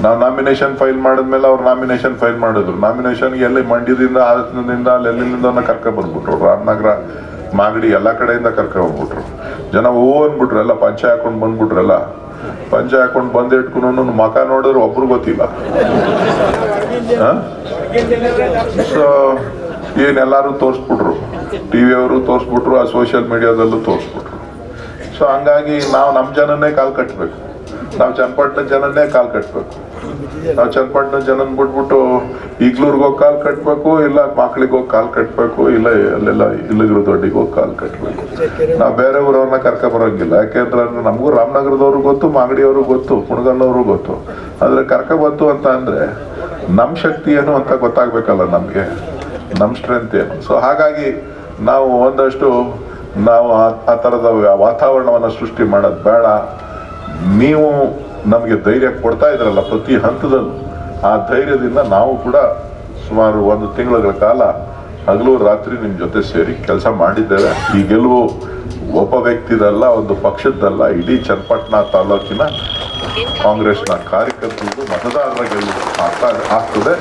ನಾವು nomination file ಮಾಡಿದ್ಮೇಲೆ ಅವ್ರು ನಾಮಿನೇಷನ್ ಫೈಲ್ ಮಾಡಿದ್ರು. ನಾಮಿನೇಷನ್ಗೆ ಎಲ್ಲಿ ಮಂಡ್ಯದಿಂದ ಹಾಸನದಿಂದ ಅಲ್ಲೆಲ್ಲಿಂದ ಕರ್ಕೊಂಡ್ಬಂದ್ಬಿಟ್ರು. ರಾಮನಗರ ಮಾಗಡಿ ಎಲ್ಲ ಕಡೆಯಿಂದ ಕರ್ಕೊಂಡ್ಬಂದ್ಬಿಟ್ರು. ಜನ ಅಂದ್ಬಿಟ್ರು, ಎಲ್ಲ ಪಂಚೆ ಹಾಕೊಂಡು ಬಂದ್ಬಿಟ್ರಲ್ಲ. ಪಂಚೆ ಹಾಕೊಂಡು ಬಂದು ಇಟ್ಕೊಂಡು ಮಕ ನೋಡಿದ್ರೆ ಒಬ್ರು ಗೊತ್ತಿಲ್ಲ. ಸೊ ಏನೆಲ್ಲರೂ ತೋರಿಸ್ಬಿಟ್ರು, ಟಿವಿಯವರು ತೋರಿಸ್ಬಿಟ್ರು, ಆ ಸೋಷಿಯಲ್ ಮೀಡಿಯಾದಲ್ಲೂ ತೋರಿಸ್ಬಿಟ್ರು. ಸೊ ಹಂಗಾಗಿ ನಾವು ನಮ್ಮ ಜನನ್ನೇ ಕಾಲು ಕಟ್ಟಬೇಕು, ನಾವು ಚನ್ನಪಟ್ಟಣ ಜನನ್ನೇ ಕಾಲು ಕಟ್ಟಬೇಕು. ನಾವು ಚನ್ನಪಟ್ಟಣ ಜನನ್ ಬಿಟ್ಬಿಟ್ಟು ಈಗ್ಲೂರ್ಗೆ ಹೋಗಿ ಕಾಲು ಕಟ್ಟಬೇಕು, ಇಲ್ಲ ಮಕ್ಳಿಗೆ ಹೋಗಿ ಕಾಲು ಕಟ್ಟಬೇಕು, ಇಲ್ಲ ಅಲ್ಲೆಲ್ಲ ಇಲ್ಲಿಗಿರೋ ದೊಡ್ಡಿಗೆ ಹೋಗಿ ಕಾಲು ಕಟ್ಟಬೇಕು. ನಾವು ಬೇರೆ ಊರವ್ರನ್ನ ಕರ್ಕೊಬರೋಂಗಿಲ್ಲ. ಯಾಕೆಂದ್ರೆ ನಮಗೂ ರಾಮನಗರದವ್ರು ಗೊತ್ತು, ಮಾಗಡಿಯವರು ಗೊತ್ತು, ಕುಣಗಲ್ನವರು ಗೊತ್ತು. ಆದರೆ ಕರ್ಕೊಬತ್ತು ಅಂತ ಅಂದರೆ ನಮ್ಮ ಶಕ್ತಿ ಏನು ಅಂತ ಗೊತ್ತಾಗಬೇಕಲ್ಲ ನಮಗೆ, ನಮ್ಮ ಸ್ಟ್ರೆಂತ್ ಏನು. ಸೊ ಹಾಗಾಗಿ ನಾವು ಒಂದಷ್ಟು ನಾವು ಆ ಥರದ ವಾತಾವರಣವನ್ನು ಸೃಷ್ಟಿ ಮಾಡೋದು ಬೇಡ. ನೀವು ನಮಗೆ ಧೈರ್ಯ ಕೊಡ್ತಾ ಇದ್ರಲ್ಲ ಪ್ರತಿ ಹಂತದಲ್ಲೂ, ಆ ಧೈರ್ಯದಿಂದ ನಾವು ಕೂಡ ಸುಮಾರು 1 ತಿಂಗಳ ಕಾಲ ಹಗಲು ರಾತ್ರಿ ನಿಮ್ಮ ಜೊತೆ ಸೇರಿ ಕೆಲಸ ಮಾಡಿದ್ದೇವೆ. ಈ ಗೆಲುವು ಒಬ್ಬ ವ್ಯಕ್ತಿದಲ್ಲ, ಒಂದು ಪಕ್ಷದ್ದಲ್ಲ, ಇಡೀ ಚನ್ನಪಟ್ಟಣ ತಾಲೂಕಿನ ಕಾಂಗ್ರೆಸ್ನ ಕಾರ್ಯಕರ್ತರದ್ದು ಮತದಾರರ ಗೆಲುವು ಆಗ್ತದೆ.